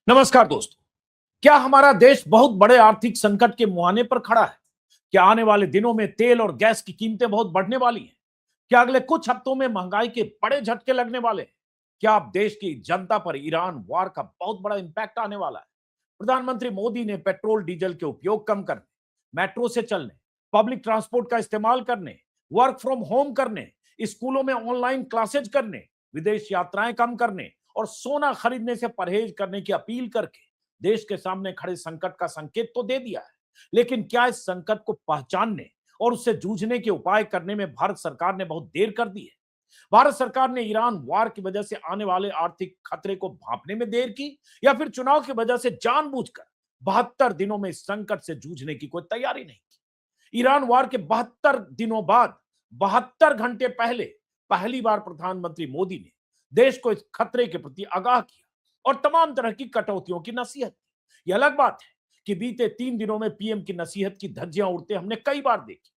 नमस्कार दोस्तों। क्या हमारा देश बहुत बड़े आर्थिक संकट के मुहाने पर खड़ा है? क्या आने वाले दिनों में तेल और गैस की कीमतें बहुत बढ़ने वाली हैं? क्या अगले कुछ हफ्तों में महंगाई के बड़े झटके लगने वाले हैं? क्या अब देश की जनता पर ईरान वार का बहुत बड़ा इंपैक्ट आने वाला है? प्रधानमंत्री मोदी ने पेट्रोल डीजल के उपयोग कम करने, मेट्रो से चलने, पब्लिक ट्रांसपोर्ट का इस्तेमाल करने, वर्क फ्रॉम होम करने, स्कूलों में ऑनलाइन क्लासेज करने, विदेश यात्राएं कम करने और सोना खरीदने से परहेज करने की अपील करके देश के सामने खड़े संकट का संकेत तो दे दिया है। लेकिन क्या इस संकट को पहचानने और उससे जूझने के उपाय करने में भारत सरकार ने बहुत देर कर दी है? भारत सरकार ने ईरान वार की वजह से आने वाले आर्थिक खतरे को भांपने में देर की, या फिर चुनाव की वजह से जानबूझकर 72 दिनों में इस संकट से जूझने की कोई तैयारी नहीं की? ईरान वार के 72 दिनों बाद 72 घंटे पहले पहली बार प्रधानमंत्री मोदी ने देश को इस खतरे के प्रति आगाह किया और तमाम तरह की कटौतियों की नसीहत की। यह अलग बात है कि बीते 3 दिनों में पीएम की नसीहत की धज्जियां उड़ते हमने कई बार देखी।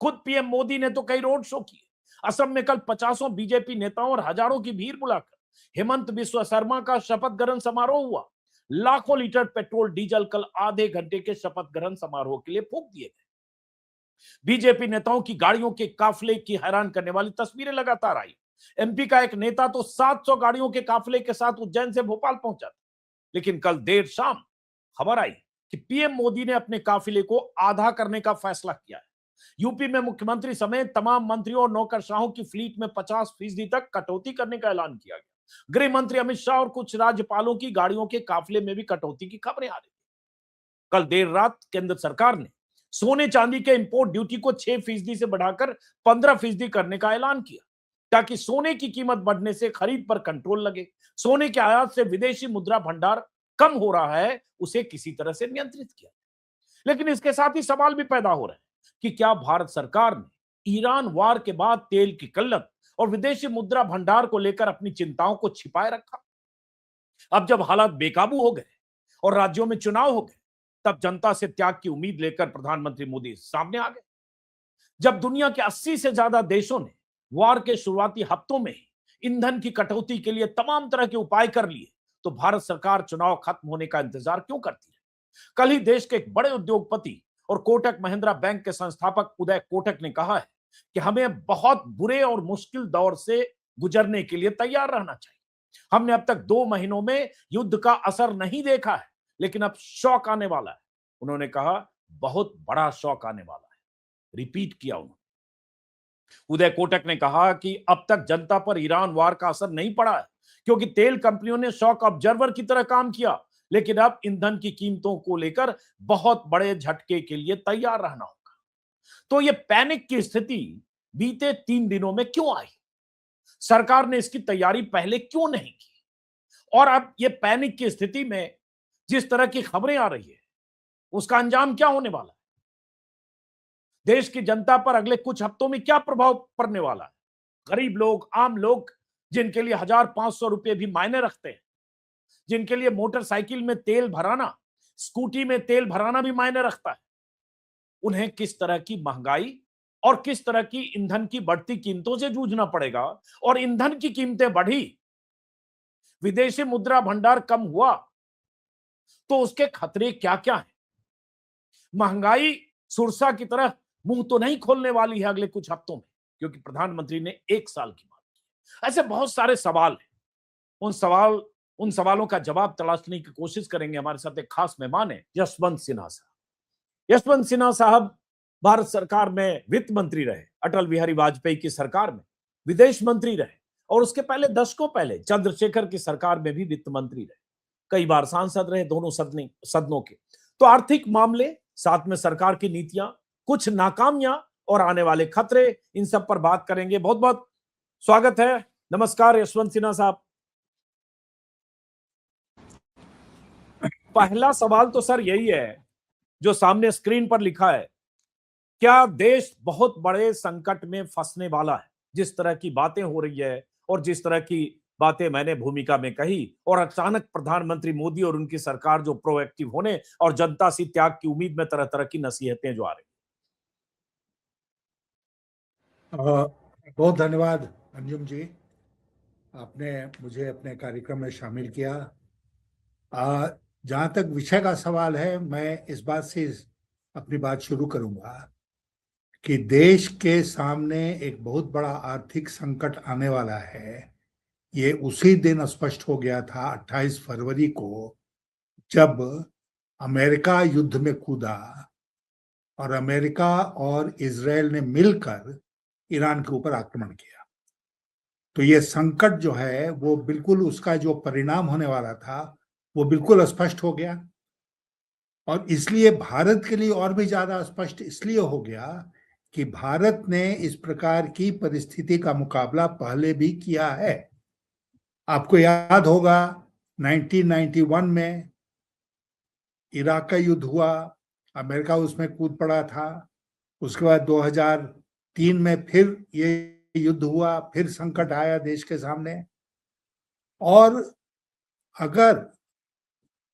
खुद पीएम मोदी ने तो कई रोड शो किए। असम में कल 50 बीजेपी नेताओं और हजारों की भीड़ बुलाकर हेमंत बिस्वा शर्मा का शपथ ग्रहण समारोह हुआ। लाखों लीटर पेट्रोल डीजल कल आधे घंटे के शपथ ग्रहण समारोह के लिए फूंक दिए गए। बीजेपी नेताओं की गाड़ियों के काफिले की हैरान करने वाली तस्वीरें लगातार आई। एमपी का एक नेता तो 700 गाड़ियों के काफिले के साथ उज्जैन से भोपाल पहुंचा था। लेकिन कल देर शाम खबर आई कि पीएम मोदी ने अपने काफिले को आधा करने का फैसला किया है। यूपी में मुख्यमंत्री समेत तमाम मंत्रियों और नौकरशाहों की फ्लीट में 50% तक कटौती करने का ऐलान किया गया। गृह मंत्री अमित शाह और कुछ राज्यपालों की गाड़ियों के काफिले में भी कटौती की खबरें आ रही। कल देर रात केंद्र सरकार ने सोने चांदी के इंपोर्ट ड्यूटी को 6% से बढ़ाकर 15% करने का ऐलान किया, ताकि सोने की कीमत बढ़ने से खरीद पर कंट्रोल लगे। सोने के आयात से विदेशी मुद्रा भंडार कम हो रहा है, उसे किसी तरह से नियंत्रित किया। लेकिन इसके साथ ही सवाल भी पैदा हो रहे हैं कि क्या भारत सरकार ने ईरान वार के बाद तेल की किल्लत और विदेशी मुद्रा भंडार को लेकर अपनी चिंताओं को छिपाए रखा? अब जब हालात बेकाबू हो गए और राज्यों में चुनाव हो गए, तब जनता से त्याग की उम्मीद लेकर प्रधानमंत्री मोदी सामने आ गए। जब दुनिया के 80 से ज्यादा देशों ने वार के शुरुआती हफ्तों में ही ईंधन की कटौती के लिए तमाम तरह के उपाय कर लिए, तो भारत सरकार चुनाव खत्म होने का इंतजार क्यों करती है? कल ही देश के एक बड़े उद्योगपति और कोटक महिंद्रा बैंक के संस्थापक उदय कोटक ने कहा है कि हमें बहुत बुरे और मुश्किल दौर से गुजरने के लिए तैयार रहना चाहिए। हमने अब तक 2 महीनों में युद्ध का असर नहीं देखा है, लेकिन अब शौक आने वाला है। उन्होंने कहा, बहुत बड़ा शौक आने वाला है। रिपीट किया उन्होंने। उदय कोटक ने कहा कि अब तक जनता पर ईरान वार का असर नहीं पड़ा है, क्योंकि तेल कंपनियों ने शॉक ऑब्जर्वर की तरह काम किया। लेकिन अब ईंधन की कीमतों को लेकर बहुत बड़े झटके के लिए तैयार रहना होगा। तो ये पैनिक की स्थिति बीते 3 दिनों में क्यों आई? सरकार ने इसकी तैयारी पहले क्यों नहीं की? और अब ये पैनिक की स्थिति में जिस तरह की खबरें आ रही है, उसका अंजाम क्या होने वाला है? देश की जनता पर अगले कुछ हफ्तों में क्या प्रभाव पड़ने वाला है? गरीब लोग, आम लोग, जिनके लिए 1,500 रुपए भी मायने रखते हैं, जिनके लिए मोटरसाइकिल में तेल भराना, स्कूटी में तेल भराना भी मायने रखता है, उन्हें किस तरह की महंगाई और किस तरह की ईंधन की बढ़ती कीमतों से जूझना पड़ेगा? और ईंधन की कीमतें बढ़ी, विदेशी मुद्रा भंडार कम हुआ, तो उसके खतरे क्या क्या हैं? महंगाई सुरसा की तरह मुंह तो नहीं खोलने वाली है अगले कुछ हफ्तों में, क्योंकि प्रधानमंत्री ने 1 साल की बात की। ऐसे बहुत सारे सवाल हैं। उन सवाल उन सवालों का जवाब तलाशने की कोशिश करेंगे। हमारे साथ एक खास मेहमान है, यशवंत सिन्हा साहब। यशवंत सिन्हा साहब भारत सरकार में वित्त मंत्री रहे, अटल बिहारी वाजपेयी की सरकार में विदेश मंत्री रहे, और उसके पहले दशकों पहले चंद्रशेखर की सरकार में भी वित्त मंत्री रहे। कई बार सांसद रहे दोनों सदनों के। तो आर्थिक मामले, साथ में सरकार की नीतियां, कुछ नाकामियां और आने वाले खतरे, इन सब पर बात करेंगे। बहुत बहुत स्वागत है। नमस्कार यशवंत सिन्हा साहब। पहला सवाल तो सर यही है जो सामने स्क्रीन पर लिखा है, क्या देश बहुत बड़े संकट में फंसने वाला है? जिस तरह की बातें हो रही है और जिस तरह की बातें मैंने भूमिका में कही, और अचानक प्रधानमंत्री मोदी और उनकी सरकार जो प्रोएक्टिव होने और जनता से त्याग की उम्मीद में तरह तरह की नसीहतें जो आ रही। बहुत धन्यवाद अंजुम जी, आपने मुझे अपने कार्यक्रम में शामिल किया। जहां तक विषय का सवाल है, मैं इस बात से अपनी बात शुरू करूंगा कि देश के सामने एक बहुत बड़ा आर्थिक संकट आने वाला है। ये उसी दिन स्पष्ट हो गया था 28 फरवरी को, जब अमेरिका युद्ध में कूदा और अमेरिका और इजराइल ने मिलकर ईरान के ऊपर आक्रमण किया। तो ये संकट जो है वो बिल्कुल, उसका जो परिणाम होने वाला था वो बिल्कुल स्पष्ट हो गया। और इसलिए भारत के लिए और भी ज्यादा स्पष्ट इसलिए हो गया कि भारत ने इस प्रकार की परिस्थिति का मुकाबला पहले भी किया है। आपको याद होगा 1991 में इराक का युद्ध हुआ, अमेरिका उसमें कूद पड़ा था। उसके बाद 2003 में फिर ये युद्ध हुआ, फिर संकट आया देश के सामने। और अगर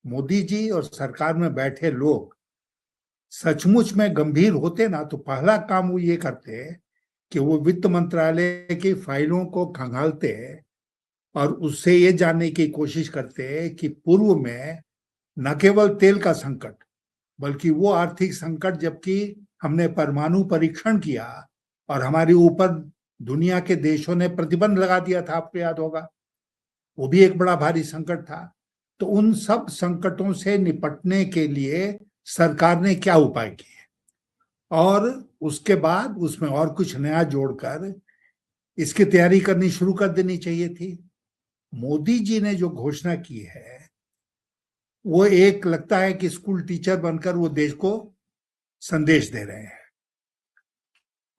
मोदी जी और सरकार में बैठे लोग सचमुच में गंभीर होते ना, तो पहला काम वो ये करते कि वो वित्त मंत्रालय की फाइलों को खंगालते और उससे ये जानने की कोशिश करते कि पूर्व में न केवल तेल का संकट, बल्कि वो आर्थिक संकट जबकि हमने परमाणु परीक्षण किया और हमारे ऊपर दुनिया के देशों ने प्रतिबंध लगा दिया था, आपको याद होगा, वो भी एक बड़ा भारी संकट था। तो उन सब संकटों से निपटने के लिए सरकार ने क्या उपाय किए और उसके बाद उसमें और कुछ नया जोड़कर इसकी तैयारी करनी शुरू कर देनी चाहिए थी। मोदी जी ने जो घोषणा की है वो एक लगता है कि स्कूल टीचर बनकर वो देश को संदेश दे रहे हैं।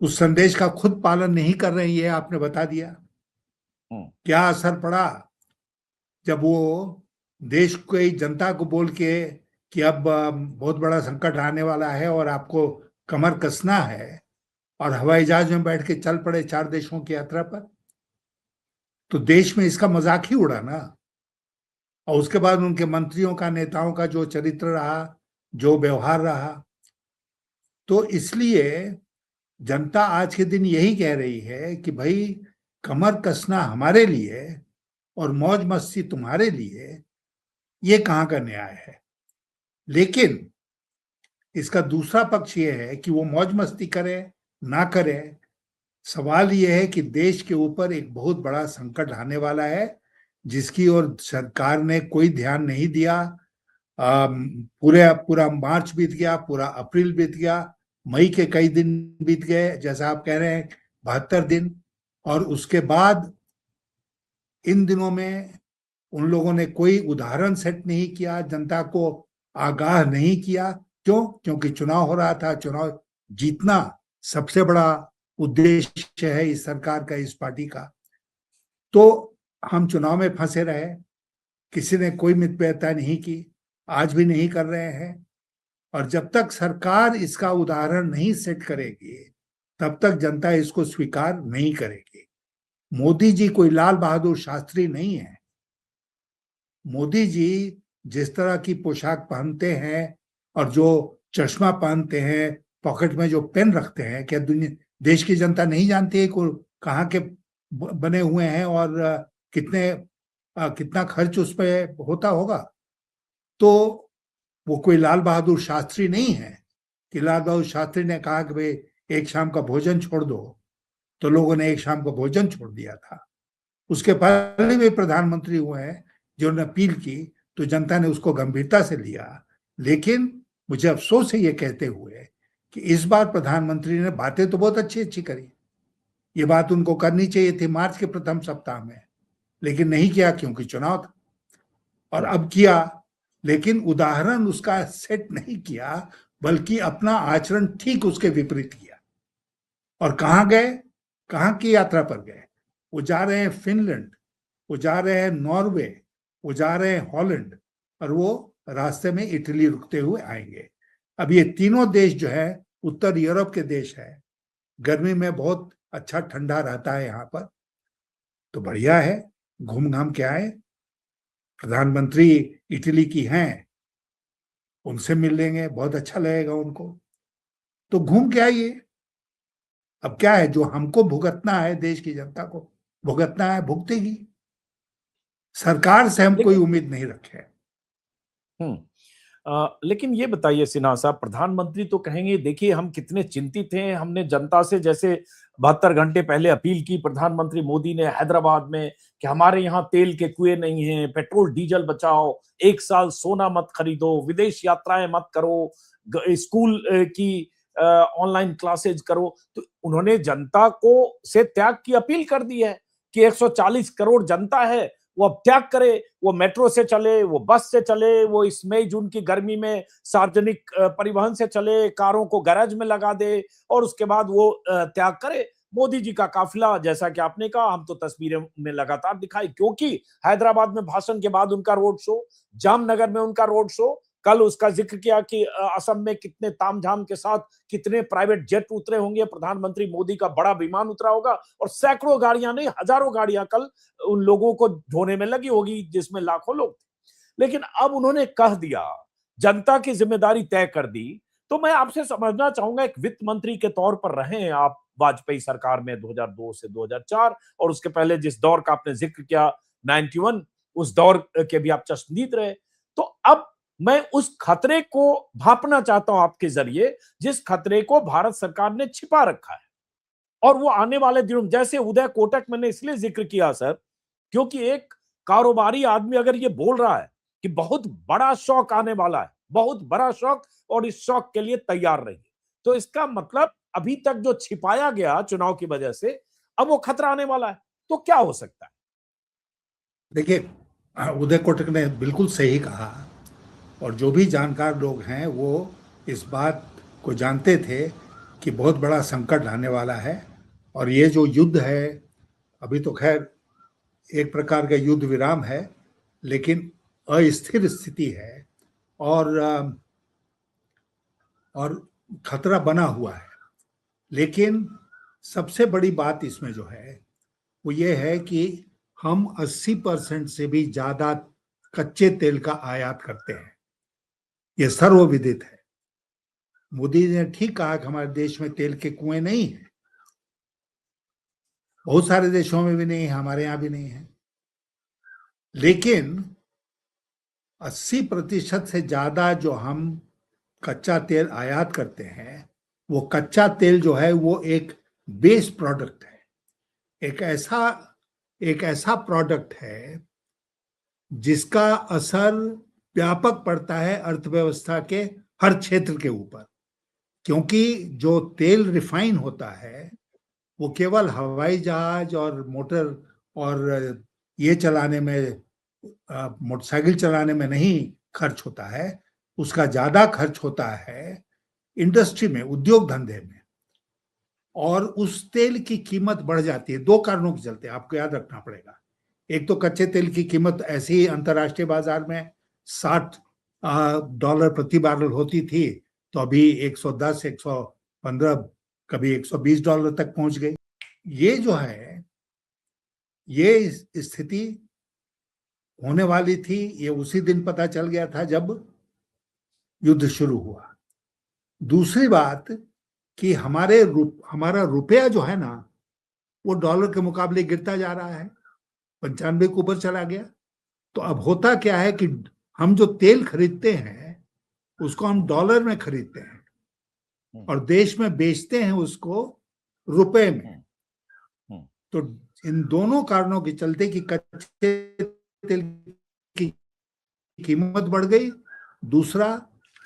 उस संदेश का खुद पालन नहीं कर रहे हैं, ये आपने बता दिया। क्या असर पड़ा जब वो देश की जनता को बोल के कि अब बहुत बड़ा संकट आने वाला है और आपको कमर कसना है, और हवाई जहाज में बैठ के चल पड़े 4 देशों की यात्रा पर। तो देश में इसका मजाक ही उड़ा ना। और उसके बाद उनके मंत्रियों का, नेताओं का जो चरित्र रहा, जो व्यवहार रहा, तो इसलिए जनता आज के दिन यही कह रही है कि भाई कमर कसना हमारे लिए और मौज मस्ती तुम्हारे लिए, ये कहाँ का न्याय है। लेकिन इसका दूसरा पक्ष ये है कि वो मौज मस्ती करे ना करे, सवाल ये है कि देश के ऊपर एक बहुत बड़ा संकट आने वाला है जिसकी ओर सरकार ने कोई ध्यान नहीं दिया। पूरा मार्च बीत गया, पूरा अप्रैल बीत गया, मई के कई दिन बीत गए, जैसा आप कह रहे हैं 72 दिन। और उसके बाद इन दिनों में उन लोगों ने कोई उदाहरण सेट नहीं किया, जनता को आगाह नहीं किया। क्यों? क्योंकि चुनाव हो रहा था। चुनाव जीतना सबसे बड़ा उद्देश्य है इस सरकार का, इस पार्टी का। तो हम चुनाव में फंसे रहे, किसी ने कोई मितव्ययिता नहीं की, आज भी नहीं कर रहे हैं। और जब तक सरकार इसका उदाहरण नहीं सेट करेगी तब तक जनता इसको स्वीकार नहीं करेगी। मोदी जी कोई लाल बहादुर शास्त्री नहीं है। मोदी जी जिस तरह की पोशाक पहनते हैं और जो चश्मा पहनते हैं, पॉकेट में जो पेन रखते हैं, क्या दुनिया देश की जनता नहीं जानती है को कहाँ के बने हुए हैं और कितना खर्च उस पर होता होगा। तो वो कोई लाल बहादुर शास्त्री नहीं है कि लाल बहादुर शास्त्री ने कहा कि भाई एक शाम का भोजन छोड़ दो, तो लोगों ने एक शाम का भोजन छोड़ दिया था। उसके पहले भी प्रधानमंत्री हुए हैं जिन्होंने अपील की तो जनता ने उसको गंभीरता से लिया। लेकिन मुझे अफसोस है ये कहते हुए कि इस बार प्रधानमंत्री ने बातें तो बहुत अच्छी अच्छी करी, ये बात उनको करनी चाहिए थी मार्च के प्रथम सप्ताह में, लेकिन नहीं किया क्योंकि चुनाव था। और अब किया, लेकिन उदाहरण उसका सेट नहीं किया, बल्कि अपना आचरण ठीक उसके विपरीत किया। और कहाँ गए? कहाँ की यात्रा पर गए? वो जा रहे हैं फिनलैंड, वो जा रहे हैं नॉर्वे, वो जा रहे हैं हॉलैंड, और वो रास्ते में इटली रुकते हुए आएंगे। अब ये तीनों देश जो है उत्तर यूरोप के देश है, गर्मी में बहुत अच्छा ठंडा रहता है यहाँ पर, तो बढ़िया है, घूम घाम के आए। प्रधानमंत्री इटली की हैं, उनसे मिल लेंगे, बहुत अच्छा लगेगा उनको, तो घूम के आइए। अब क्या है, जो हमको भुगतना है, देश की जनता को भुगतना है, भुगतेगी। सरकार से हम कोई उम्मीद नहीं रखे। हम्म। लेकिन ये बताइए सिन्हा साहब, प्रधानमंत्री तो कहेंगे देखिए हम कितने चिंतित हैं, हमने जनता से जैसे 72 घंटे पहले अपील की प्रधानमंत्री मोदी ने हैदराबाद में कि हमारे यहाँ तेल के कुएं नहीं हैं, पेट्रोल डीजल बचाओ, 1 साल सोना मत खरीदो, विदेश यात्राएं मत करो, स्कूल की ऑनलाइन क्लासेज करो। तो उन्होंने जनता को से त्याग की अपील कर दी है कि 140 करोड़ जनता है, वो अब त्याग करे, वो मेट्रो से चले, वो बस से चले, वो इस मई जून की गर्मी में सार्वजनिक परिवहन से चले, कारों को गैराज में लगा दे और उसके बाद वो त्याग करे। मोदी जी का काफिला, जैसा कि आपने कहा, हम तो तस्वीरें में लगातार दिखाई, क्योंकि हैदराबाद में भाषण के बाद उनका रोड शो, जामनगर में उनका रोड शो, कल उसका जिक्र किया कि असम में कितने तामझाम के साथ कितने प्राइवेट जेट उतरे होंगे, प्रधानमंत्री मोदी का बड़ा विमान उतरा होगा और सैकड़ों गाड़ियां नहीं, हजारों गाड़ियां कल उन लोगों को ढोने में लगी होगी जिसमें लाखों लोग थे। लेकिन अब उन्होंने कह दिया, जनता की जिम्मेदारी तय कर दी। तो मैं आपसे समझना चाहूंगा, एक वित्त मंत्री के तौर पर रहे हैं आप वाजपेयी सरकार में 2002 से 2004, और उसके पहले जिस दौर का आपने जिक्र किया 91, उस दौर के भी आप चश्मदीद रहे। तो अब मैं उस खतरे को भांपना चाहता हूं आपके जरिए, जिस खतरे को भारत सरकार ने छिपा रखा है और वो आने वाले दिनों में, जैसे उदय कोटक मैंने इसलिए जिक्र किया सर, क्योंकि एक कारोबारी आदमी अगर ये बोल रहा है कि बहुत बड़ा शौक आने वाला है, बहुत बड़ा शौक, और इस शौक के लिए तैयार रहिए, तो इसका मतलब अभी तक जो छिपाया गया चुनाव की वजह से, अब वो खतरा आने वाला है। तो क्या हो सकता है? देखिए, उदय कोटक ने बिल्कुल सही कहा, और जो भी जानकार लोग हैं वो इस बात को जानते थे कि बहुत बड़ा संकट आने वाला है। और ये जो युद्ध है, अभी तो खैर एक प्रकार का युद्ध विराम है, लेकिन अस्थिर स्थिति है और खतरा बना हुआ है। लेकिन सबसे बड़ी बात इसमें जो है वो ये है कि हम 80% से भी ज्यादा कच्चे तेल का आयात करते हैं। ये सर्वविदित है। मोदी ने ठीक कहा कि हमारे देश में तेल के कुएं नहीं है, बहुत सारे देशों में भी नहीं है, हमारे यहाँ भी नहीं है। लेकिन 80% से ज्यादा जो हम कच्चा तेल आयात करते हैं, वो कच्चा तेल जो है वो एक बेस प्रोडक्ट है, एक ऐसा प्रोडक्ट है जिसका असर व्यापक पड़ता है अर्थव्यवस्था के हर क्षेत्र के ऊपर। क्योंकि जो तेल रिफाइन होता है वो केवल हवाई जहाज और मोटर और ये चलाने में, मोटरसाइकिल चलाने में नहीं खर्च होता है, उसका ज्यादा खर्च होता है इंडस्ट्री में, उद्योग धंधे में। और उस तेल की कीमत बढ़ जाती है दो कारणों के चलते, आपको याद रखना पड़ेगा। एक तो कच्चे तेल की कीमत ऐसे ही अंतर्राष्ट्रीय बाजार में $60 प्रति बैरल होती थी, तो अभी 110, 115, कभी $120 तक पहुंच गई। ये जो है, ये स्थिति होने वाली थी, ये उसी दिन पता चल गया था जब युद्ध शुरू हुआ। दूसरी बात कि हमारा रुपया जो है ना, वो डॉलर के मुकाबले गिरता जा रहा है, 95 के ऊपर चला गया। तो अब होता क्या है कि हम जो तेल खरीदते हैं उसको हम डॉलर में खरीदते हैं और देश में बेचते हैं उसको रुपए में। तो इन दोनों कारणों के चलते कि कच्चे तेल की कीमत बढ़ गई, दूसरा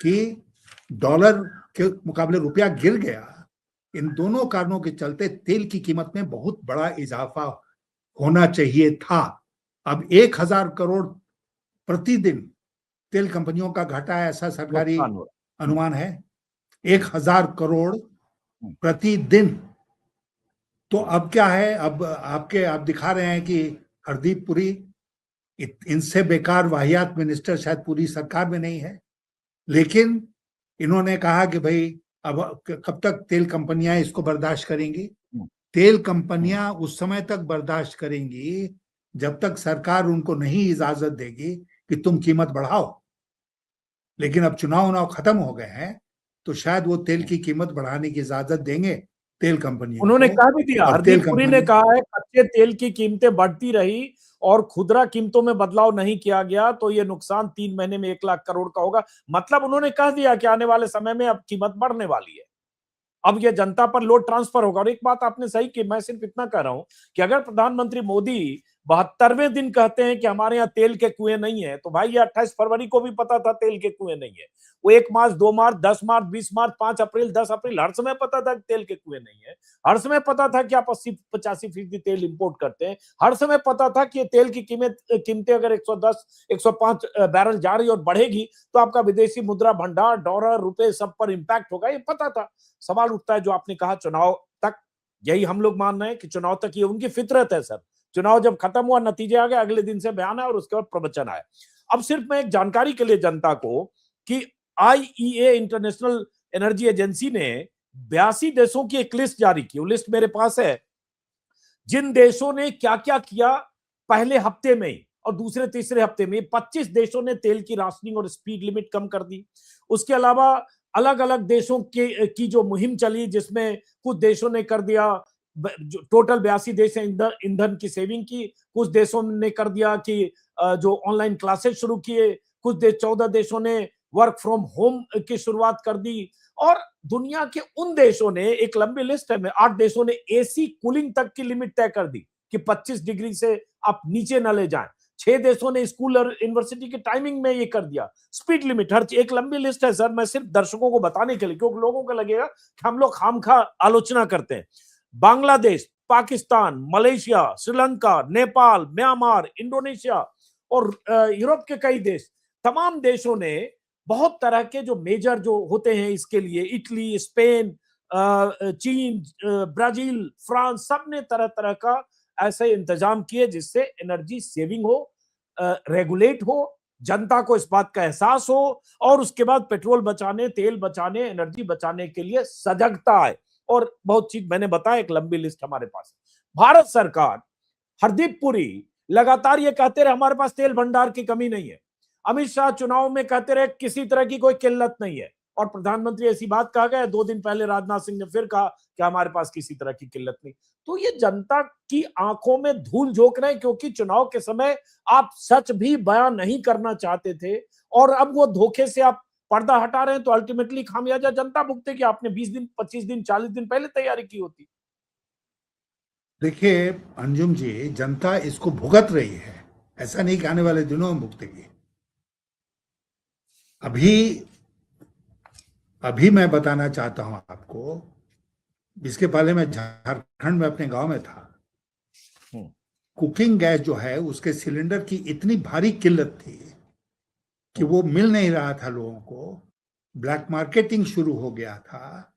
कि डॉलर के मुकाबले रुपया गिर गया, इन दोनों कारणों के चलते तेल की कीमत में बहुत बड़ा इजाफा होना चाहिए था। अब 1000 करोड़ प्रतिदिन तेल कंपनियों का घाटा है, ऐसा सरकारी अनुमान है, 1000 करोड़ प्रतिदिन। तो अब क्या है, अब आप दिखा रहे हैं कि हरदीप पुरी, इनसे बेकार वाहियात मिनिस्टर शायद पूरी सरकार में नहीं है, लेकिन इन्होंने कहा कि भाई अब कब तक तेल कंपनियां इसको बर्दाश्त करेंगी। तेल कंपनियां उस समय तक बर्दाश्त करेंगी जब तक सरकार उनको नहीं इजाजत देगी कि तुम कीमत बढ़ाओ। लेकिन अब चुनाव खत्म हो गए हैं, तो शायद वो तेल की कीमत बढ़ाने की इजाजत देंगे तेल कंपनियों को। उन्होंने कह भी दिया, हरदीप पुरी ने कहा है कच्चे तेल की कीमतें बढ़ती रही और खुदरा कीमतों में बदलाव नहीं किया गया तो ये नुकसान 3 महीने में 1 लाख करोड़ का होगा। मतलब उन्होंने कह दिया कि आने वाले समय में अब कीमत बढ़ने वाली है। अब ये जनता पर लोड ट्रांसफर होगा। और एक बात आपने सही की, मैं सिर्फ इतना कह रहा हूं कि अगर प्रधानमंत्री मोदी 72वें दिन कहते हैं कि हमारे यहाँ तेल के कुएं नहीं है, तो भाई ये 28 फरवरी को भी पता था तेल के कुएं नहीं है। वो 1 मार्च, 2 मार्च, 10 मार्च, 20 मार्च, 5 अप्रैल, 10 अप्रैल, हर समय पता था कि तेल के कुएं नहीं है। हर समय पता था कि आप 80-85% तेल इंपोर्ट करते हैं। हर समय पता था कि तेल की कीमतें अगर 110, 105 बैरल जा रही और बढ़ेगी तो आपका विदेशी मुद्रा भंडार, डॉलर, रुपए सब पर इंपैक्ट होगा, ये पता था। सवाल उठता है जो आपने कहा चुनाव तक, यही हम लोग मान रहे हैं कि चुनाव तक ये उनकी फितरत है सर। चुनाव जब खत्म हुआ, नतीजे आ गए, अगले दिन से बयान आया और उसके बाद प्रवचन आया। अब सिर्फ मैं एक जानकारी के लिए जनता को कि आईईए इंटरनेशनल एनर्जी एजेंसी ने 82 देशों की एक लिस्ट जारी की। वो लिस्ट मेरे पास है, जिन देशों ने क्या क्या किया पहले हफ्ते में और दूसरे तीसरे हफ्ते में। 25 देशों ने तेल की राशनिंग और स्पीड लिमिट कम कर दी। उसके अलावा अलग अलग देशों के की जो मुहिम चली, जिसमें कुछ देशों ने कर दिया, टोटल 82 देश ईंधन की सेविंग की। कुछ देशों ने कर दिया कि जो ऑनलाइन क्लासेस शुरू किए। कुछ 14 देशों ने वर्क फ्रॉम होम की शुरुआत कर दी। और दुनिया के उन देशों ने, एक लंबी लिस्ट है में, 8 देशों ने एसी कूलिंग तक की लिमिट तय कर दी कि 25 डिग्री से आप नीचे न ले जाएं। 6 देशों ने स्कूल और यूनिवर्सिटी की टाइमिंग में ये कर दिया। स्पीड लिमिट, हर एक लंबी लिस्ट है सर। मैं सिर्फ दर्शकों को बताने के लिए, क्योंकि लोगों को लगेगा कि हम लोग खामखा आलोचना करते हैं। Bangladesh, Pakistan, Malaysia, Sri Lanka, Nepal, Myanmar, Indonesia और यूरोप के कई देश, तमाम देशों ने बहुत तरह के जो मेजर जो होते हैं इसके लिए, इटली, स्पेन, चीन, ब्राजील, फ्रांस, सब ने तरह तरह का ऐसे इंतजाम किए जिससे एनर्जी सेविंग हो, रेगुलेट हो, जनता को इस बात का एहसास हो और उसके बाद पेट्रोल बचाने, तेल बचाने, एनर्जी बचाने के लिए सजगता आए। और बहुत चीज मैंने बताया, एक लंबी लिस्ट हमारे पास। भारत सरकार, हरदीप पुरी लगातार ये कहते रहे हमारे पास तेल भंडार की कमी नहीं है। अमित शाह चुनाव में कहते रहे किसी तरह की कोई किल्लत नहीं है। और प्रधानमंत्री ऐसी बात कहा गया, 2 दिन पहले राजनाथ सिंह ने फिर कहा कि हमारे पास किसी तरह की किल्लत नहीं। तो ये जनता की आंखों में धूल झोंक रहे हैं, क्योंकि चुनाव के समय आप सच भी बयान नहीं करना चाहते थे और अब वो धोखे से आप पर्दा हटा रहे हैं, तो अल्टीमेटली खामियाजा जनता भुगतेगी। आपने 20 दिन, 25 दिन, 40 दिन पहले तैयारी की होती। देखिए अंजुम जी, जनता इसको भुगत रही है, ऐसा नहीं कि आने वाले दिनों में भुगतेगी। अभी मैं बताना चाहता हूं आपको, इसके पहले मैं झारखंड में अपने गांव में था। कुकिंग गैस जो है, उसके सिलेंडर की इतनी भारी किल्लत थी कि वो मिल नहीं रहा था लोगों को। ब्लैक मार्केटिंग शुरू हो गया था।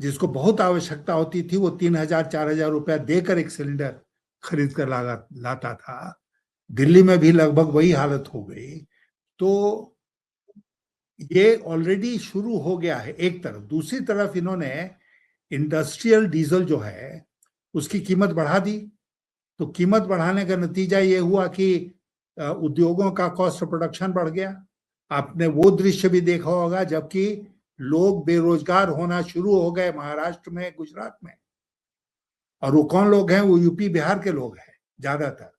जिसको बहुत आवश्यकता होती थी वो 3,000-4,000 रुपया देकर एक सिलेंडर खरीद कर लाता था। दिल्ली में भी लगभग वही हालत हो गई। तो ये ऑलरेडी शुरू हो गया है एक तरफ। दूसरी तरफ इन्होंने इंडस्ट्रियल डीजल जो है उसकी कीमत बढ़ा दी। तो कीमत बढ़ाने का नतीजा ये हुआ कि उद्योगों का कॉस्ट ऑफ प्रोडक्शन बढ़ गया। आपने वो दृश्य भी देखा होगा, जबकि लोग बेरोजगार होना शुरू हो गए महाराष्ट्र में, गुजरात में। और वो कौन लोग हैं? वो यूपी बिहार के लोग हैं ज्यादातर।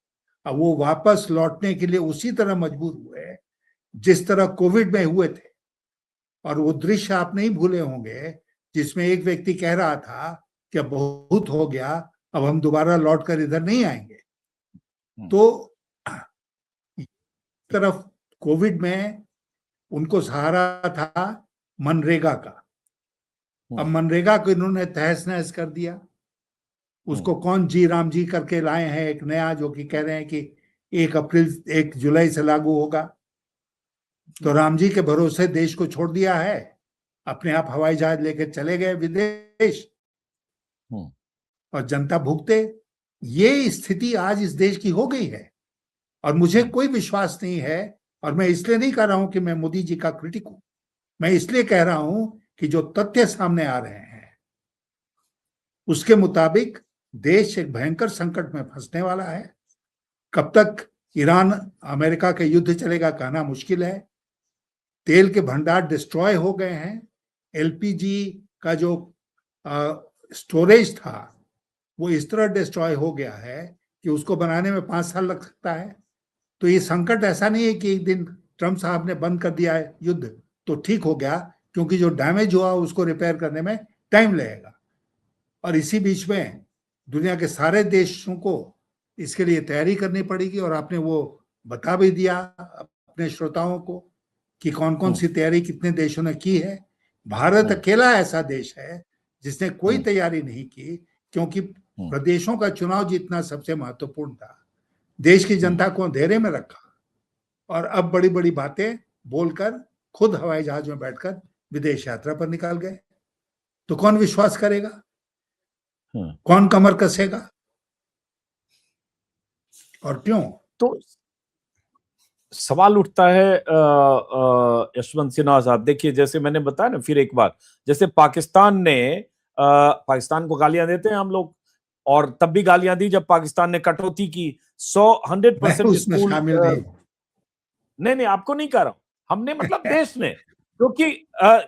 अब वो वापस लौटने के लिए उसी तरह मजबूर हुए जिस तरह कोविड में हुए थे। और वो दृश्य आप नहीं भूले होंगे जिसमें एक व्यक्ति कह रहा था कि अब बहुत हो गया, अब हम दोबारा लौट कर इधर नहीं आएंगे। तो तरफ कोविड में उनको सहारा था मनरेगा का। अब मनरेगा को इन्होंने तहस नहस कर दिया। उसको कौन जी राम जी करके लाए हैं एक नया, जो कि कह रहे हैं कि 1 जुलाई से लागू होगा। तो राम जी के भरोसे देश को छोड़ दिया है, अपने आप हवाई जहाज लेकर चले गए विदेश और जनता भुगते। ये स्थिति आज इस देश की हो गई है। और मुझे कोई विश्वास नहीं है, और मैं इसलिए नहीं कह रहा हूं कि मैं मोदी जी का क्रिटिक हूं। मैं इसलिए कह रहा हूं कि जो तथ्य सामने आ रहे हैं उसके मुताबिक देश एक भयंकर संकट में फंसने वाला है। कब तक ईरान अमेरिका का युद्ध चलेगा कहना मुश्किल है। तेल के भंडार डिस्ट्रॉय हो गए हैं। एलपीजी का जो स्टोरेज था वो इस तरह डिस्ट्रॉय हो गया है कि उसको बनाने में 5 साल लग सकता है। तो ये संकट ऐसा नहीं है कि एक दिन ट्रम्प साहब ने बंद कर दिया है युद्ध तो ठीक हो गया, क्योंकि जो डैमेज हुआ उसको रिपेयर करने में टाइम लगेगा। और इसी बीच में दुनिया के सारे देशों को इसके लिए तैयारी करनी पड़ेगी, और आपने वो बता भी दिया अपने श्रोताओं को कि कौन कौन सी तैयारी कितने देशों ने की है। भारत अकेला ऐसा देश है जिसने कोई तैयारी नहीं की, क्योंकि प्रदेशों का चुनाव जीतना सबसे महत्वपूर्ण था। देश की जनता को अंधेरे में रखा और अब बड़ी बड़ी बातें बोलकर खुद हवाई जहाज में बैठकर विदेश यात्रा पर निकाल गए। तो कौन विश्वास करेगा, कौन कमर कसेगा, और क्यों? तो सवाल उठता है यशवंत सिन्हा साहब, देखिए जैसे मैंने बताया ना फिर एक बार, जैसे पाकिस्तान को गालियां देते हैं हम लोग, और तब भी गालियां दी जब पाकिस्तान ने कटौती की। 100% स्कूल नहीं, आपको नहीं कह रहा हूं, हमने मतलब देश ने, क्योंकि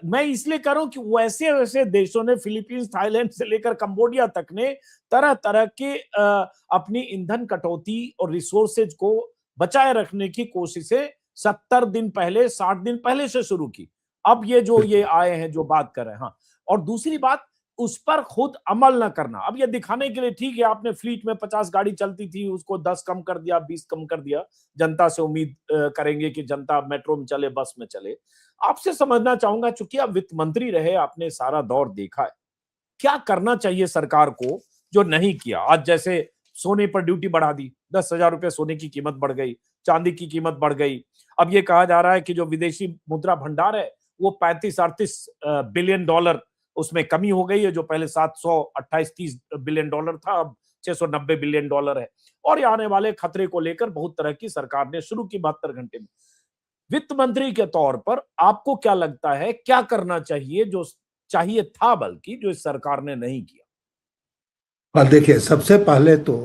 मैं इसलिए कह रहा हूं कि वैसे वैसे देशों ने, फिलीपींस, थाईलैंड से लेकर कंबोडिया तक ने तरह तरह के अपनी ईंधन कटौती और रिसोर्सेज को बचाए रखने की कोशिशें 70 दिन पहले, 60 दिन पहले से शुरू की। अब ये आए हैं जो बात कर रहे हैं। हाँ, और दूसरी बात, उस पर खुद अमल न करना। अब ये दिखाने के लिए ठीक है, आपने फ्लीट में 50 गाड़ी चलती थी उसको 10 कम कर दिया, 20 कम कर दिया, जनता से उम्मीद करेंगे कि जनता मेट्रो में चले, बस में चले। आपसे समझना चाहूंगा, चूंकि आप वित्त मंत्री रहे, आपने सारा दौर देखा है, क्या करना चाहिए सरकार को जो नहीं किया? आज जैसे सोने पर ड्यूटी बढ़ा दी, 10,000 रुपए सोने की कीमत बढ़ गई, चांदी की कीमत बढ़ गई। अब ये कहा जा रहा है कि जो विदेशी मुद्रा भंडार है वो 35-38 बिलियन डॉलर उसमें कमी हो गई है, जो पहले 728-30 बिलियन डॉलर था, अब 690 बिलियन डॉलर है। और ये आने वाले खतरे को लेकर बहुत तरह की सरकार ने शुरू की 72 घंटे में। वित्त मंत्री के तौर पर आपको क्या लगता है, क्या करना चाहिए, जो चाहिए था बल्कि, जो इस सरकार ने नहीं किया? और देखिए, सबसे पहले तो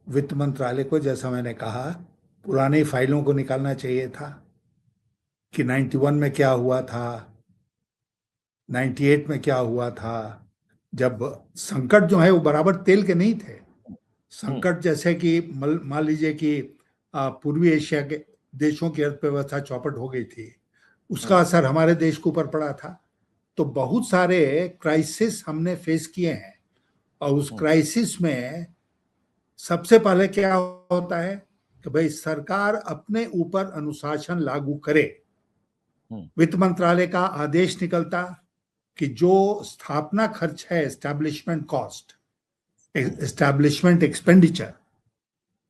वित्त मंत्रालय को, जैसा मैंने कहा, पुरानी फाइलों को निकालना चाहिए था कि 91 में क्या हुआ था, 98 में क्या हुआ था, जब संकट जो है वो बराबर तेल के नहीं थे। संकट जैसे कि मान लीजिए कि पूर्वी एशिया के देशों की अर्थव्यवस्था चौपट हो गई थी, उसका असर हमारे देश के ऊपर पड़ा था। तो बहुत सारे क्राइसिस हमने फेस किए हैं, और उस क्राइसिस में सबसे पहले क्या होता है कि भाई सरकार अपने ऊपर अनुशासन लागू करे। वित्त मंत्रालय का आदेश निकलता कि जो स्थापना खर्च है, एस्टैब्लिशमेंट कॉस्ट, एस्टैब्लिशमेंट एक्सपेंडिचर,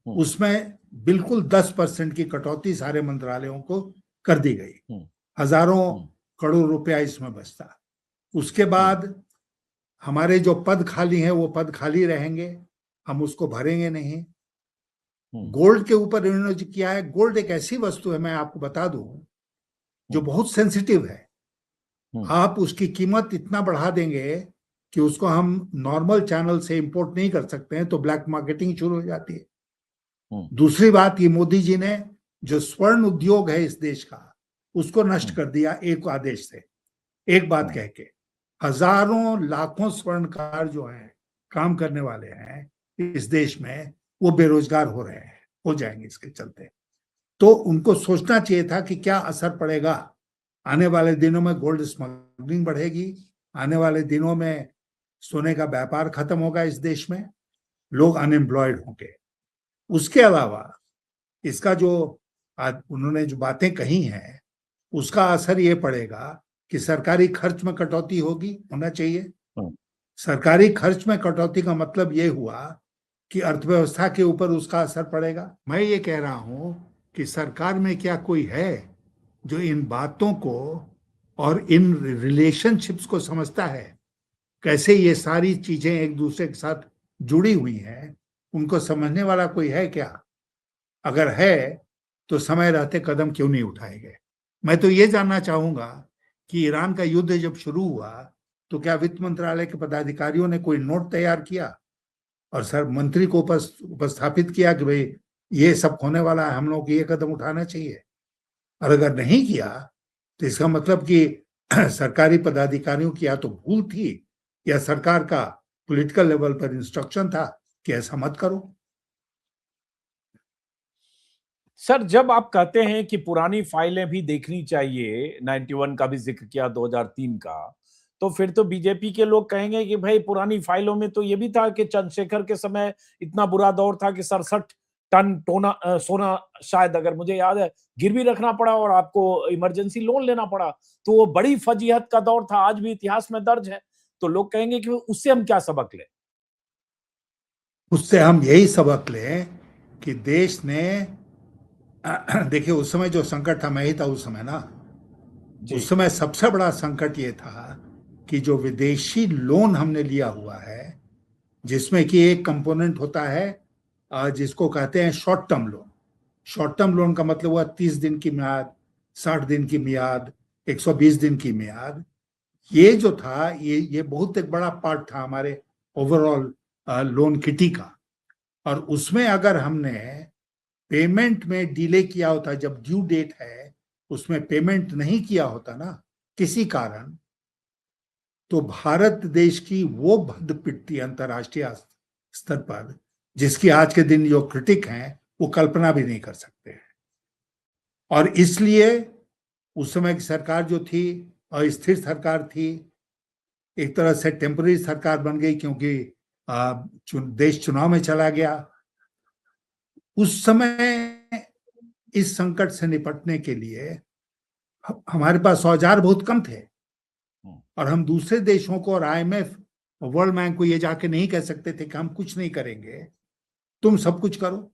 उसमें बिल्कुल 10% की कटौती सारे मंत्रालयों को कर दी गई। हजारों करोड़ रुपया इसमें बचता। उसके बाद हमारे जो पद खाली हैं वो पद खाली रहेंगे, हम उसको भरेंगे नहीं। गोल्ड के ऊपर इन्होंने जो किया है, गोल्ड एक ऐसी वस्तु है, मैं आपको बता दूं, जो बहुत सेंसिटिव है। आप उसकी कीमत इतना बढ़ा देंगे कि उसको हम नॉर्मल चैनल से इंपोर्ट नहीं कर सकते हैं, तो ब्लैक मार्केटिंग शुरू हो जाती है। दूसरी बात, ये मोदी जी ने जो स्वर्ण उद्योग है इस देश का, उसको नष्ट कर दिया एक आदेश से, एक बात कह के। हजारों लाखों स्वर्णकार जो हैं, काम करने वाले हैं इस देश में, वो बेरोजगार हो रहे हैं, हो जाएंगे इसके चलते। तो उनको सोचना चाहिए था कि क्या असर पड़ेगा। आने वाले दिनों में गोल्ड स्मगलिंग बढ़ेगी, आने वाले दिनों में सोने का व्यापार खत्म होगा इस देश में, लोग अनएम्प्लॉयड होंगे। उसके अलावा इसका जो उन्होंने जो बातें कही हैं, उसका असर ये पड़ेगा कि सरकारी खर्च में कटौती होगी, होना चाहिए। सरकारी खर्च में कटौती का मतलब ये हुआ कि अर्थव्यवस्था के ऊपर उसका असर पड़ेगा। मैं ये कह रहा हूं कि सरकार में क्या कोई है जो इन बातों को और इन रिलेशनशिप्स को समझता है, कैसे ये सारी चीजें एक दूसरे के साथ जुड़ी हुई हैं, उनको समझने वाला कोई है क्या? अगर है तो समय रहते कदम क्यों नहीं उठाए गए? मैं तो ये जानना चाहूंगा कि ईरान का युद्ध जब शुरू हुआ तो क्या वित्त मंत्रालय के पदाधिकारियों ने कोई नोट तैयार किया और सर मंत्री को उपस्थापित किया कि भाई ये सब होने वाला है, हम लोग को ये कदम उठाना चाहिए? और अगर नहीं किया तो इसका मतलब कि सरकारी पदाधिकारियों की या तो भूल थी, या सरकार का पॉलिटिकल लेवल पर इंस्ट्रक्शन था कि ऐसा मत करो। सर, जब आप कहते हैं कि पुरानी फाइलें भी देखनी चाहिए, 91 का भी जिक्र किया, 2003 का, तो फिर तो बीजेपी के लोग कहेंगे कि भाई पुरानी फाइलों में तो ये भी था कि चंद्रशेखर के समय इतना बुरा दौर था कि 67 टन सोना, शायद अगर मुझे याद है, गिरवी रखना पड़ा और आपको इमरजेंसी लोन लेना पड़ा। तो वो बड़ी फजीहत का दौर था, आज भी इतिहास में दर्ज है। तो लोग कहेंगे कि उससे हम क्या सबक लें? उससे हम यही सबक लें कि देश ने देखिए, उस समय जो संकट था, मैं ही था उस समय ना। जी। उस समय सबसे बड़ा संकट ये था कि जो विदेशी लोन हमने लिया हुआ है, जिसमें कि एक कंपोनेंट होता है जिसको कहते हैं short term loan. Short term loan का मतलब हुआ 30 दिन की मियाद, 60 दिन की मियाद, 120 दिन की मियाद। ये जो था, ये बहुत एक बड़ा पार्ट था हमारे ओवरऑल लोन किटी का। और उसमें अगर हमने पेमेंट में डिले किया होता, जब ड्यू डेट है उसमें पेमेंट नहीं किया होता ना किसी कारण, तो भारत देश की वो भद्द पिटती अंतर्राष्ट्रीय स्तर पर, जिसकी आज के दिन जो क्रिटिक हैं वो कल्पना भी नहीं कर सकते हैं। और इसलिए उस समय की सरकार जो थी, अस्थिर सरकार थी, एक तरह से टेम्पररी सरकार बन गई, क्योंकि देश चुनाव में चला गया। उस समय इस संकट से निपटने के लिए हमारे पास औजार बहुत कम थे, और हम दूसरे देशों को और आईएमएफ, वर्ल्ड बैंक को ये जाके नहीं कह सकते थे कि हम कुछ नहीं करेंगे, तुम सब कुछ करो।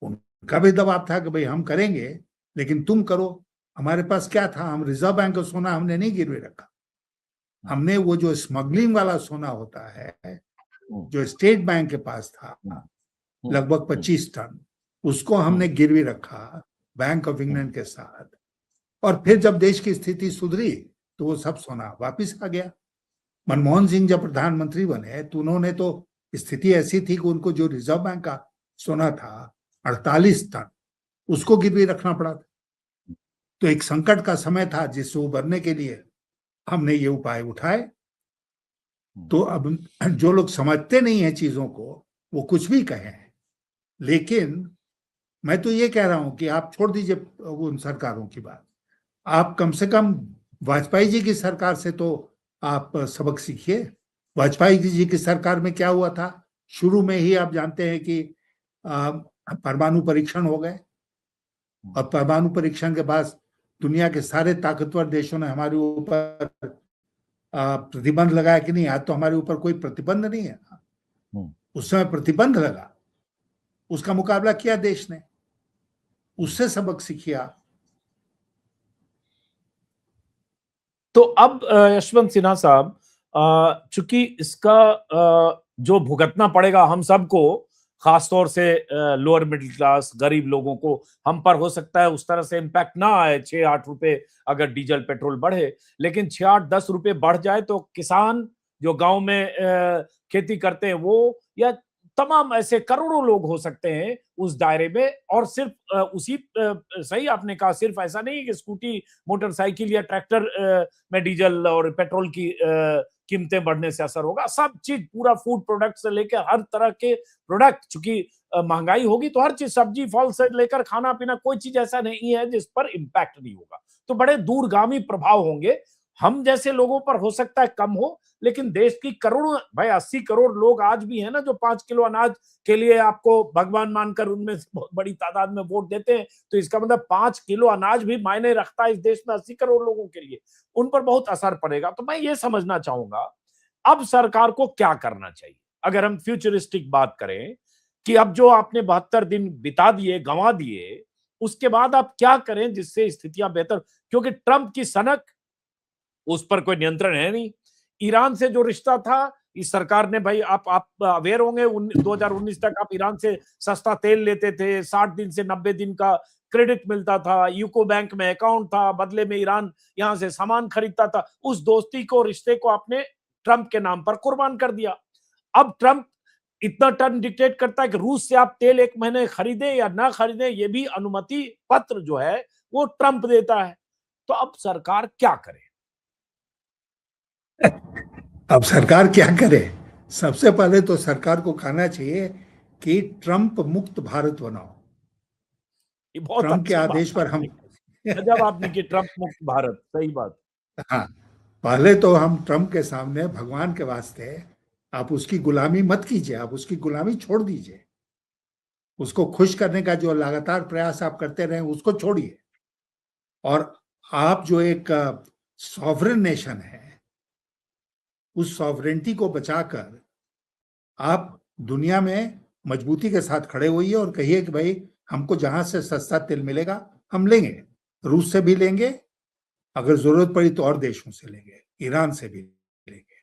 उनका भी दबाव था कि भाई हम करेंगे लेकिन तुम करो। हमारे पास क्या था? हम रिजर्व बैंक का सोना हमने नहीं गिरवे रखा। हमने वो जो स्मगलिंग वाला सोना होता है, जो स्टेट बैंक के पास था, लगभग 25 टन, उसको हमने गिरवी रखा बैंक ऑफ इंग्लैंड के साथ। और फिर जब देश की स्थिति सुधरी तो वो सब सोना वापिस आ गया। मनमोहन सिंह जब प्रधानमंत्री बने तो उन्होंने तो, स्थिति ऐसी थी कि उनको जो रिजर्व बैंक का सोना था 48 टन, उसको गिरवी रखना पड़ा था। तो एक संकट का समय था जिससे उबरने के लिए हमने ये उपाय उठाए। तो अब जो लोग समझते नहीं है चीजों को, वो कुछ भी कहें, लेकिन मैं तो ये कह रहा हूं कि आप छोड़ दीजिए उन सरकारों की बात। आप कम से कम वाजपेयी जी की सरकार से तो आप सबक सीखिए। वाजपेयी जी की सरकार में क्या हुआ था? शुरू में ही आप जानते हैं कि परमाणु परीक्षण हो गए, और परमाणु परीक्षण के बाद दुनिया के सारे ताकतवर देशों ने हमारे ऊपर प्रतिबंध लगाया कि नहीं। आज तो हमारे ऊपर कोई प्रतिबंध नहीं है। उस समय प्रतिबंध लगा, उसका मुकाबला किया देश ने, उससे सबक सीखिए आप। तो अब यशवंत सिन्हा साहब, चूंकि इसका जो भुगतना पड़ेगा हम सबको, खासतौर से लोअर मिडिल क्लास गरीब लोगों को, हम पर हो सकता है उस तरह से इम्पैक्ट ना आए 6-8 रुपए अगर डीजल पेट्रोल बढ़े, लेकिन 6-8-10 रुपए बढ़ जाए तो किसान जो गांव में खेती करते हैं वो, या तमाम ऐसे करोड़ों लोग हो सकते हैं उस दायरे में। और सिर्फ उसी सही आपने कहा, सिर्फ ऐसा नहीं है कि स्कूटी, मोटरसाइकिल या ट्रैक्टर में डीजल और पेट्रोल की कीमतें बढ़ने से असर होगा। सब चीज, पूरा फूड प्रोडक्ट से लेकर हर तरह के प्रोडक्ट, चूंकि महंगाई होगी तो हर चीज, सब्जी फल से लेकर खाना पीना, कोई चीज ऐसा नहीं है जिस पर इम्पैक्ट नहीं होगा। तो बड़े दूरगामी प्रभाव होंगे। हम जैसे लोगों पर हो सकता है कम हो, लेकिन देश की करोड़ों, भाई 80 करोड़ लोग आज भी हैं ना जो 5 किलो अनाज के लिए आपको भगवान मानकर उनमें से बहुत बड़ी तादाद में वोट देते हैं। तो इसका मतलब 5 किलो अनाज भी मायने रखता है इस देश में 80 करोड़ लोगों के लिए। उन पर बहुत असर पड़ेगा। तो मैं ये समझना चाहूंगा, अब सरकार को क्या करना चाहिए? अगर हम फ्यूचरिस्टिक बात करें कि अब जो आपने 72 दिन बिता दिए, गंवा दिए, उसके बाद आप क्या करें जिससे स्थितियां बेहतर, क्योंकि ट्रंप की सनक, उस पर कोई नियंत्रण है नहीं। ईरान से जो रिश्ता था, इस सरकार ने, भाई आप अवेयर होंगे, 2019 तक आप ईरान से सस्ता तेल लेते थे, 60 दिन से 90 दिन का क्रेडिट मिलता था, यूको बैंक में अकाउंट था, बदले में ईरान यहां से सामान खरीदता था। उस दोस्ती को, रिश्ते को आपने ट्रंप के नाम पर कुर्बान कर दिया। अब ट्रंप इतना टर्म डिक्टेट करता है कि रूस से आप तेल 1 महीने खरीदे या ना खरीदे, ये भी अनुमति पत्र जो है वो ट्रंप देता है। तो अब सरकार क्या करे? अब सरकार क्या करे? सबसे पहले तो सरकार को कहना चाहिए कि ट्रंप मुक्त भारत बनाओ। ये बहुत ट्रम्प के अच्छी बात आदेश पर हम जब आपने कि ट्रम्प मुक्त भारत, सही बात। हाँ, पहले तो हम ट्रम्प के सामने भगवान के वास्ते आप उसकी गुलामी मत कीजिए, आप उसकी गुलामी छोड़ दीजिए। उसको खुश करने का जो लगातार प्रयास आप करते रहे उसको छोड़िए। और आप जो एक सॉवरेन नेशन है, उस सॉवरेनिटी को बचाकर आप दुनिया में मजबूती के साथ खड़े होइए और कहिए कि भाई हमको जहां से सस्ता तेल मिलेगा हम लेंगे, रूस से भी लेंगे, अगर जरूरत पड़ी तो और देशों से लेंगे, ईरान से भी लेंगे।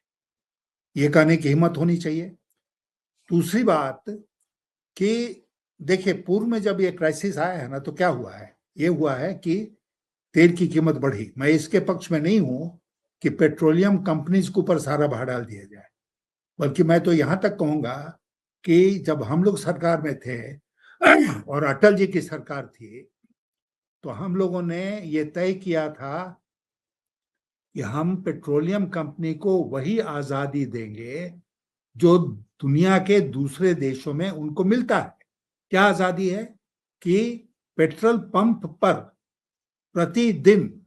ये कहने की हिम्मत होनी चाहिए। दूसरी बात कि देखिए, पूर्व में जब ये क्राइसिस आया है ना, तो क्या हुआ है, ये हुआ है कि तेल की कीमत बढ़ी। मैं इसके पक्ष में नहीं हूं कि पेट्रोलियम कंपनीज के ऊपर सारा भार डाल दिया जाए, बल्कि मैं तो यहां तक कहूंगा कि जब हम लोग सरकार में थे और अटल जी की सरकार थी, तो हम लोगों ने ये तय किया था कि हम पेट्रोलियम कंपनी को वही आजादी देंगे जो दुनिया के दूसरे देशों में उनको मिलता है। क्या आजादी है कि पेट्रोल पंप पर प्रतिदिन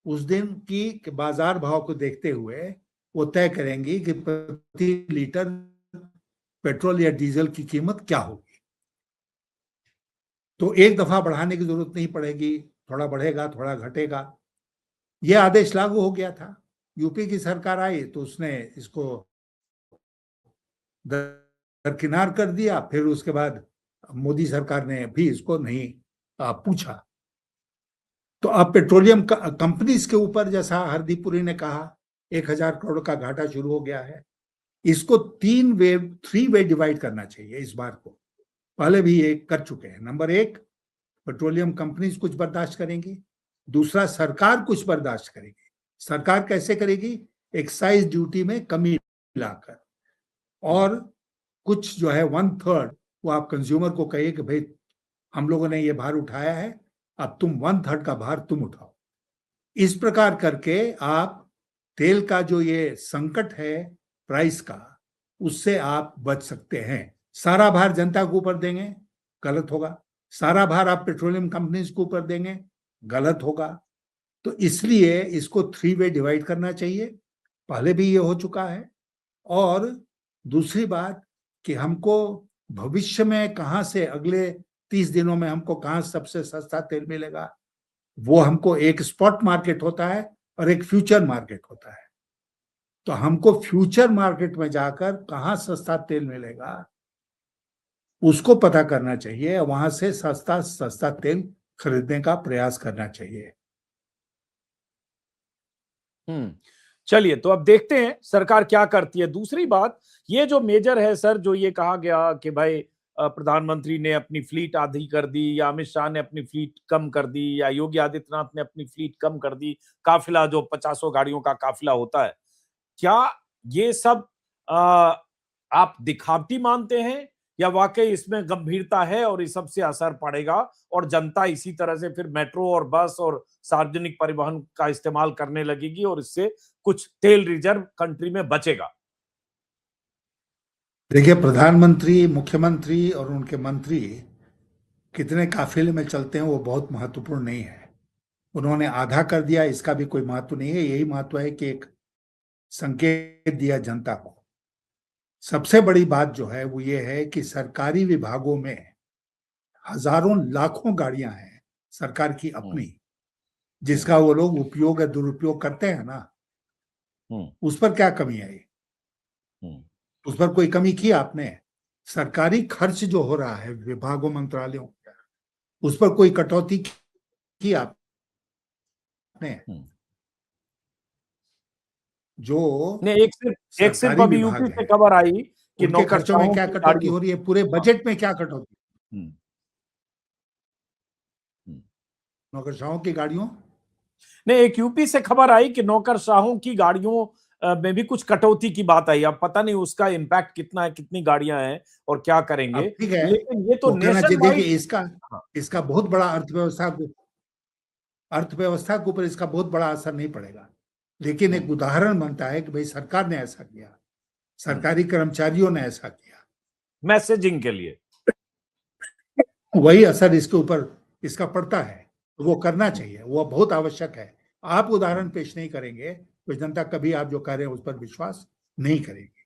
उस दिन की बाजार भाव को देखते हुए वो तय करेंगी कि प्रति लीटर पेट्रोल या डीजल की कीमत क्या होगी। तो एक दफा बढ़ाने की जरूरत नहीं पड़ेगी, थोड़ा बढ़ेगा थोड़ा घटेगा। यह आदेश लागू हो गया था। यूपी की सरकार आई तो उसने इसको दरकिनार कर दिया, फिर उसके बाद मोदी सरकार ने भी इसको नहीं पूछा। तो अब पेट्रोलियम कंपनीज के ऊपर, जैसा हरदीप पुरी ने कहा, 1,000 करोड़ का घाटा शुरू हो गया है। इसको 3 वे डिवाइड करना चाहिए इस बार को। पहले भी ये कर चुके हैं। नंबर 1, पेट्रोलियम कंपनीज कुछ बर्दाश्त करेंगी। दूसरा, सरकार कुछ बर्दाश्त करेगी। सरकार कैसे करेगी? एक्साइज ड्यूटी में कमी लाकर, और कुछ जो है 1/3 वो आप कंज्यूमर को कहिए कि भाई हम लोगों ने ये भार उठाया है, अब तुम 1/3 का भार तुम उठाओ। इस प्रकार करके आप तेल का जो ये संकट है प्राइस का, उससे आप बच सकते हैं। सारा भार जनता के ऊपर देंगे, गलत होगा। सारा भार आप पेट्रोलियम कंपनीज के ऊपर देंगे, गलत होगा। तो इसलिए इसको 3 वे डिवाइड करना चाहिए। पहले भी ये हो चुका है। और दूसरी बात कि हमको भविष्य में कहां से, अगले 30 दिनों में हमको कहां सबसे सस्ता तेल मिलेगा, वो हमको एक स्पॉट मार्केट होता है और एक फ्यूचर मार्केट होता है। तो हमको फ्यूचर मार्केट में जाकर कहां सस्ता तेल मिलेगा उसको पता करना चाहिए, वहां से सस्ता तेल खरीदने का प्रयास करना चाहिए। चलिए, तो अब देखते हैं सरकार क्या करती है। दूसरी बात, ये जो मेजर है सर, जो ये कहा गया कि भाई प्रधानमंत्री ने अपनी फ्लीट आधी कर दी, या अमित शाह ने अपनी फ्लीट कम कर दी, या योगी आदित्यनाथ ने अपनी फ्लीट कम कर दी, काफिला जो 50 गाड़ियों का काफिला होता है, क्या ये सब आप दिखावटी मानते हैं, या वाकई इसमें गंभीरता है और इस सब से असर पड़ेगा और जनता इसी तरह से फिर मेट्रो और बस और सार्वजनिक परिवहन का इस्तेमाल करने लगेगी और इससे कुछ तेल रिजर्व कंट्री में बचेगा? देखिए, प्रधानमंत्री, मुख्यमंत्री और उनके मंत्री कितने काफिले में चलते हैं वो बहुत महत्वपूर्ण नहीं है। उन्होंने आधा कर दिया, इसका भी कोई महत्व नहीं है। यही महत्व है कि एक संकेत दिया जनता को। सबसे बड़ी बात जो है वो ये है कि सरकारी विभागों में हजारों लाखों गाड़ियां हैं सरकार की अपनी, जिसका वो लोग उपयोग या दुरुपयोग करते हैं ना, उस पर क्या कमी आई? उस पर कोई कमी की आपने? सरकारी खर्च जो हो रहा है विभागों मंत्रालयों का, उस पर कोई कटौती की आपने? जो नहीं, एक सिर्फ सरकारी अभी विभाग यूपी से है खबर आई कि उनके खर्चों में नौकरशाहों क्या की कटौती गाड़ियों। हो रही है, पूरे बजट में क्या कटौती? नौकरशाहों की गाड़ियों नहीं, एक यूपी से खबर आई कि नौकरशाहों की गाड़ियों में भी कुछ कटौती की बात आई। अब पता नहीं उसका इम्पैक्ट कितना है, कितनी गाड़ियां हैं और क्या करेंगे, अब ठीक है, लेकिन ये तो वो कहना नेशन चाहिए। वाइड। देखिए, इसका बहुत बड़ा अर्थव्यवस्था के ऊपर इसका बहुत बड़ा असर नहीं पड़ेगा, लेकिन एक उदाहरण बनता है कि भाई सरकार ने ऐसा किया, सरकारी कर्मचारियों ने ऐसा किया, मैसेजिंग के लिए। वही असर इसके ऊपर इसका पड़ता है, वो करना चाहिए, वो बहुत आवश्यक है। आप उदाहरण पेश नहीं करेंगे तो जनता कभी आप जो कह रहे हैं उस पर विश्वास नहीं करेगी।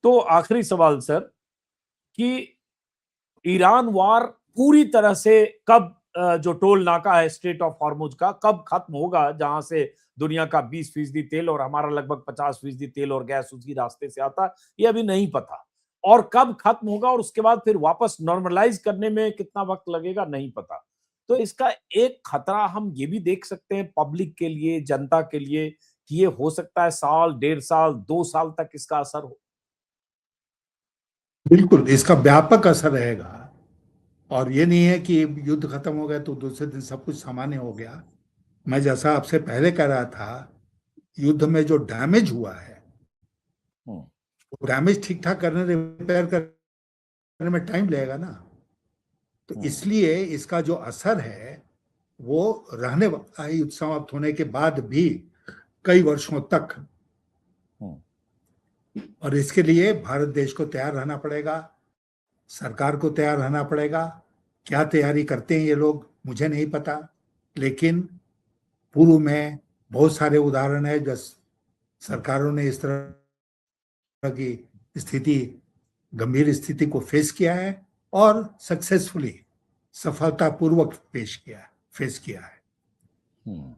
तो आखिरी सवाल सर, कि ईरान वार पूरी तरह से कब, जो टोल नाका है स्ट्रेट ऑफ हॉर्मुज का, कब खत्म होगा, जहां से दुनिया का 20% तेल और हमारा लगभग 50% तेल और गैस उसी रास्ते से आता, ये अभी नहीं पता। और कब खत्म होगा और उसके बाद फिर वापस नॉर्मलाइज करने में कितना वक्त लगेगा, नहीं पता। तो इसका एक खतरा हम ये भी देख सकते हैं पब्लिक के लिए, जनता के लिए, कि ये हो सकता है साल, 1.5 साल, 2 साल तक इसका असर हो। बिल्कुल, इसका व्यापक असर रहेगा। और ये नहीं है कि युद्ध खत्म हो गया तो दूसरे दिन सब कुछ सामान्य हो गया। मैं जैसा आपसे पहले कह रहा था, युद्ध में जो डैमेज हुआ है वो डैमेज ठीक ठाक करने, रिपेयर करने में टाइम लगेगा ना। तो इसलिए इसका जो असर है वो रहने वाला है, युद्ध समाप्त होने के बाद भी कई वर्षों तक। और इसके लिए भारत देश को तैयार रहना पड़ेगा, सरकार को तैयार रहना पड़ेगा। क्या तैयारी करते हैं ये लोग मुझे नहीं पता, लेकिन पूर्व में बहुत सारे उदाहरण है जब सरकारों ने इस तरह की स्थिति, गंभीर स्थिति को फेस किया है और सक्सेसफुली, सफलतापूर्वक फेस किया है।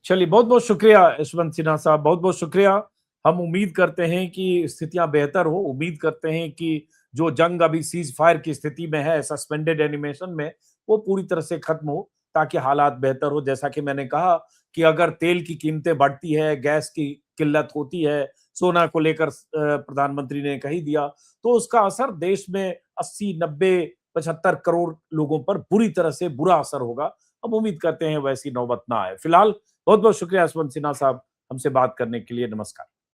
चलिए, बहुत बहुत शुक्रिया यशवंत सिन्हा साहब, बहुत बहुत शुक्रिया। हम उम्मीद करते हैं कि स्थितियां बेहतर हो, उम्मीद करते हैं कि जो जंग अभी सीज फायर की स्थिति में है, सस्पेंडेड एनिमेशन में, वो पूरी तरह से खत्म हो, ताकि हालात बेहतर हो। जैसा कि मैंने कहा कि अगर तेल की कीमतें बढ़ती है, गैस की किल्लत होती है, सोना को लेकर प्रधानमंत्री ने कही दिया, तो उसका असर देश में 80, 90, 75 करोड़ लोगों पर बुरी तरह से बुरा असर होगा। हम उम्मीद करते हैं वैसी नौबत ना आए। फिलहाल बहुत बहुत शुक्रिया यशवंत सिन्हा साहब, हमसे बात करने के लिए। नमस्कार।